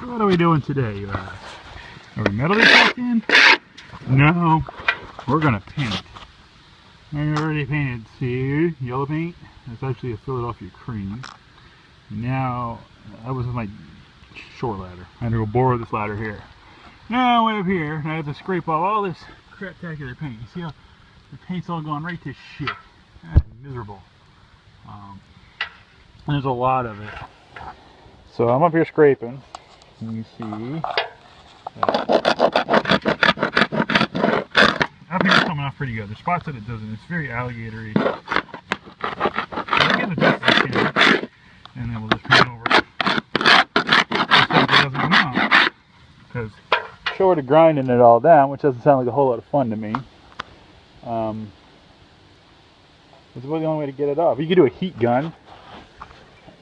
What are we doing today, you ask? Are we metal detecting? No, we're gonna paint. I already painted, see, yellow paint. That's actually a Philadelphia cream. Now, that was my short ladder. I had to go bore this ladder here. Now, way up here, I have to scrape off all this craptacular paint. You see how the paint's all going right to shit. That's miserable. There's a lot of it. So I'm up here scraping. You see. Up here's coming off pretty good. There's spots that it doesn't. It's very alligatory. I'll get the best I can, and then we'll just paint over it. It doesn't come out. Because short of grinding it all down, which doesn't sound like a whole lot of fun to me. It's really the only way to get it off. You could do a heat gun,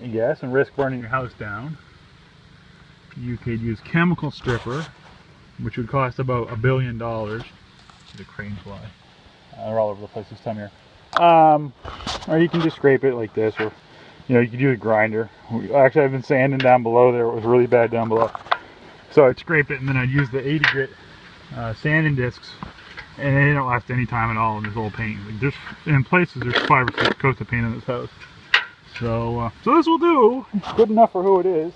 I guess, and risk burning your house down. You could use chemical stripper, which would cost about $1 billion. The cranes fly. They're all over the place this time of year. Or you can just scrape it like this, or you could use a grinder. Actually, I've been sanding down below there. It was really bad down below. So I'd scrape it, and then I'd use the 80 grit sanding discs, and they don't last any time at all in this old paint. Like there's in places there's 5 or 6 coats of paint in this house. So this will do. It's good enough for who it is.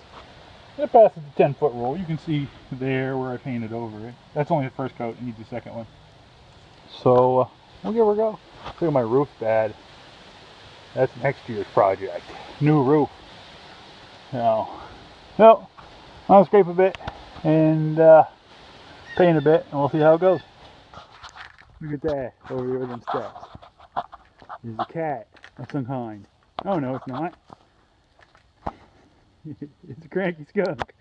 It passes the 10-foot rule. You can see there where I painted over it. That's only the first coat. It needs the second one. So we'll give her a go. Look at my roof bad. That's next year's project. New roof. So I'll scrape a bit and paint a bit, and we'll see how it goes. Look at that over there with them steps. There's a cat of some kind. Oh no, it's not. It's a cranky skunk.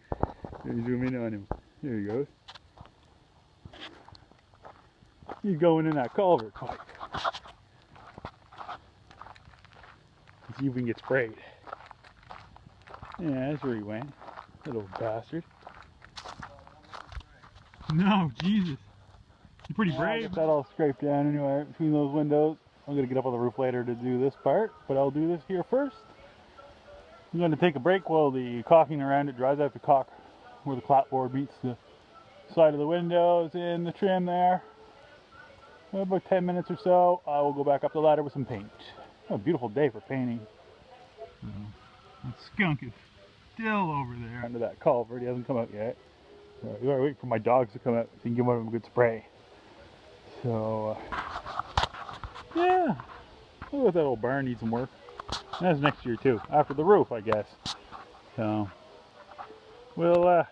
Let me zoom in on him. There he goes. He's going in that culvert pipe. Let's see if we can get sprayed. Yeah, that's where he went. Little bastard. No, Jesus. You're pretty brave. Get that all scraped down anyway between those windows. I'm going to get up on the roof later to do this part, but I'll do this here first. I'm going to take a break while the caulking around it dries. I have to caulk where the clapboard meets the side of the windows and the trim there. In about 10 minutes or so, I will go back up the ladder with some paint. Oh, a beautiful day for painting. That skunk is still over there under that culvert. He hasn't come out yet. We gotta wait for my dogs to come out so you can give one of them a good spray. So, yeah. Look at that old barn, needs some work. And that's next year too, after the roof, I guess. So, we'll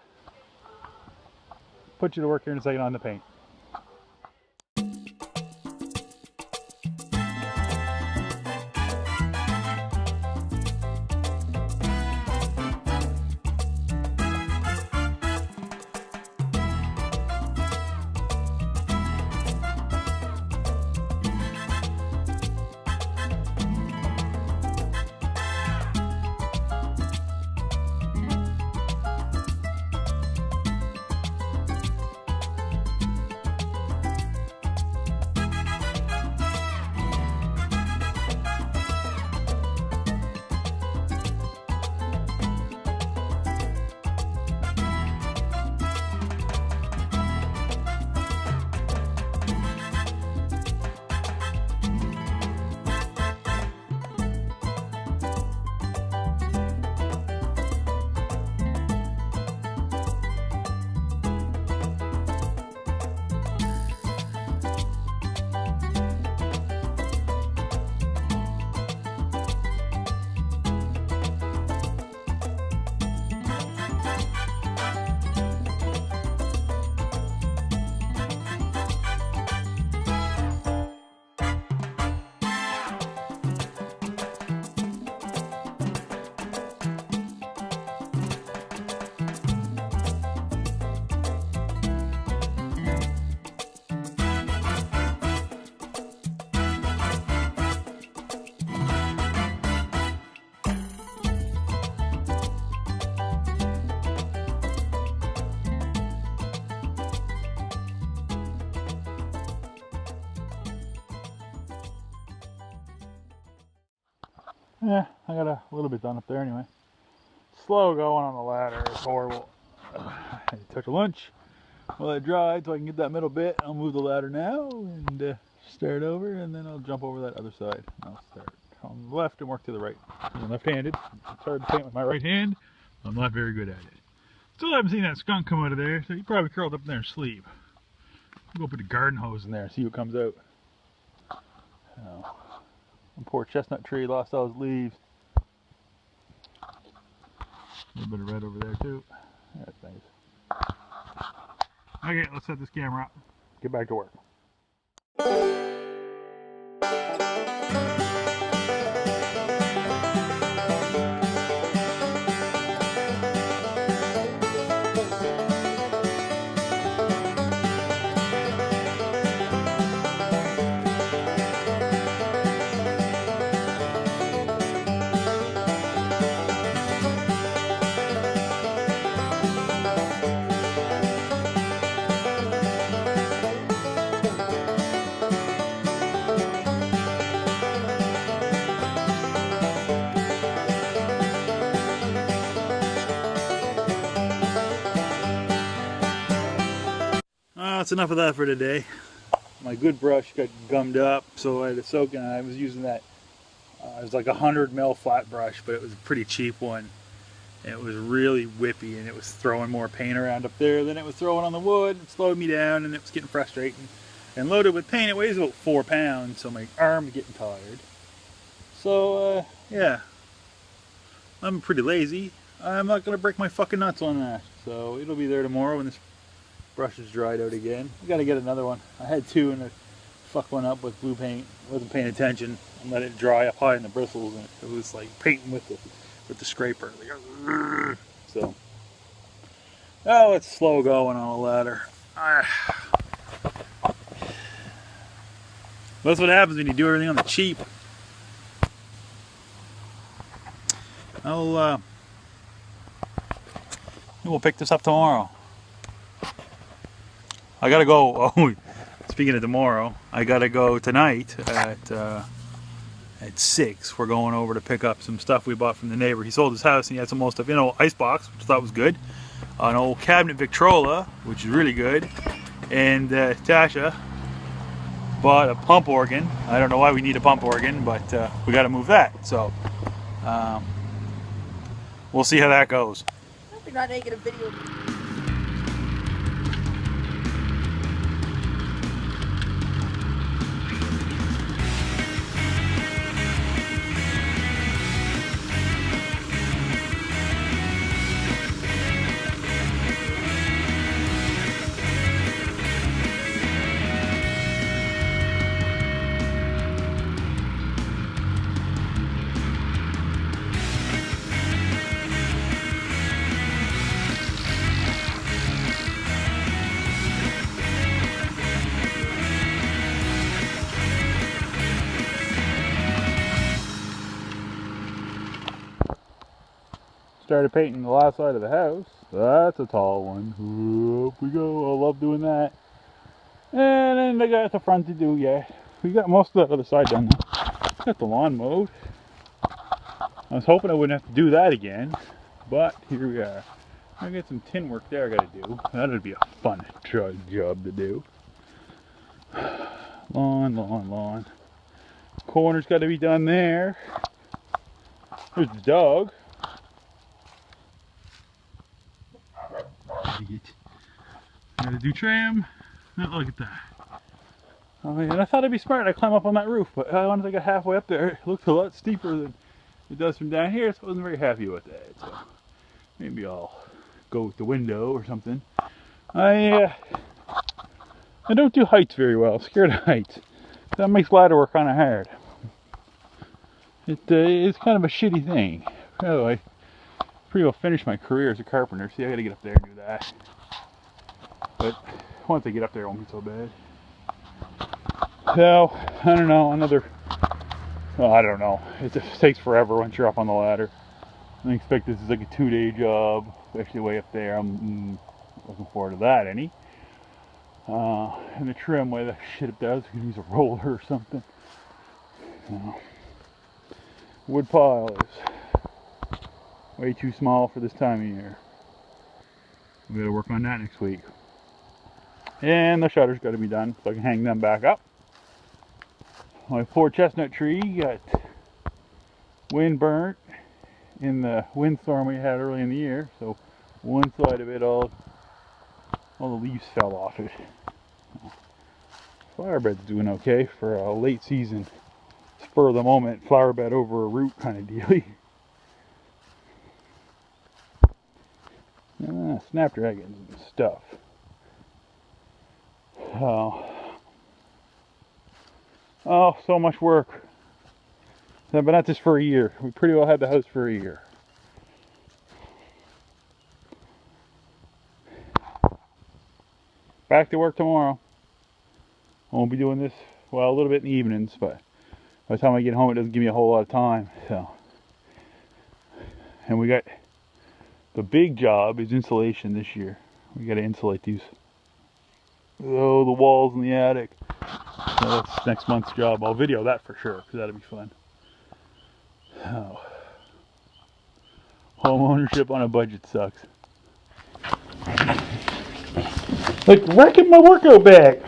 put you to work here in a second on the paint. Yeah, I got a little bit done up there anyway. Slow going on the ladder, it's horrible. I had to touch a lunch while it dried so I can get that middle bit. I'll move the ladder now and start over, and then I'll jump over that other side. I'll start on the left and work to the right. I'm left-handed. It's hard to paint with my right hand. I'm not very good at it. Still haven't seen that skunk come out of there, so he probably curled up in there and sleep. I'll go put a garden hose in there and see what comes out. Oh, one poor chestnut tree lost all his leaves. A little bit of red over there too. That's nice. Okay, let's set this camera up. Get back to work. That's enough of that for today. My good brush got gummed up, so I had to soak it. I was using that, it was like a 100 ml flat brush, but it was a pretty cheap one. And it was really whippy, and it was throwing more paint around up there than it was throwing on the wood. It slowed me down, and it was getting frustrating. And loaded with paint, it weighs about 4 pounds, so my arm's getting tired. So, yeah. I'm pretty lazy. I'm not going to break my fucking nuts on that. So, it'll be there tomorrow when this brush is dried out again. I gotta get another one. I had two and I fucked one up with blue paint. Wasn't paying attention and let it dry up high in the bristles, and it was like painting with the scraper. So, oh, it's slow going on a ladder. That's what happens when you do everything on the cheap. We'll pick this up tomorrow. I gotta go. Oh, speaking of tomorrow, I gotta go tonight at 6. We're going over to pick up some stuff we bought from the neighbor. He sold his house and he had some old stuff in an old icebox, which I thought was good. An old cabinet Victrola, which is really good. And Tasha bought a pump organ. I don't know why we need a pump organ, but we gotta move that. So we'll see how that goes. I hope you're not making a video. Started painting the last side of the house. That's a tall one. Up we go. I love doing that. And then I got the front to do yet. We got most of the other side done now. Got the lawn mowed. I was hoping I wouldn't have to do that again, but here we are. I got some tin work there I gotta do. That'd be a fun job to do. Lawn. Corner's gotta be done there. There's the dog. Gotta do trim. Now look at that. Oh yeah, and I thought it'd be smart I'd climb up on that roof, but once I got halfway up there, it looked a lot steeper than it does from down here, so I wasn't very happy with that. So maybe I'll go with the window or something. I don't do heights very well. I'm scared of heights. That makes ladder work kind of hard. It's kind of a shitty thing. Oh, I pretty well finished my career as a carpenter. See, I gotta get up there and do that. But once I get up there, it won't be so bad. So, I don't know, well, I don't know. It just takes forever once you're up on the ladder. I expect this is like a 2-day job, especially way up there. I'm looking forward to that, And the trim, way the shit up there, I was gonna use a roller or something. Wood pile is way too small for this time of year. We gotta work on that next week. And the shutters gotta be done so I can hang them back up. My poor chestnut tree got wind burnt in the windstorm we had early in the year, so one side of it all the leaves fell off it. Flower bed's doing okay for a late season, spur of the moment flower bed over a root kind of deal. Snapdragons and stuff. Oh, so much work. I've been at this for a year. We pretty well had the house for a year. Back to work tomorrow. I won't be doing this, well, a little bit in the evenings, but by the time I get home it doesn't give me a whole lot of time. So, and we got the big job is insulation this year. We got to insulate these. Oh, the walls in the attic. So that's next month's job. I'll video that for sure because that'll be fun. Oh. Home ownership on a budget sucks. Like wrecking my workout bag.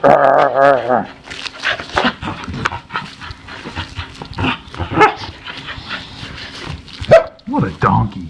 What a donkey.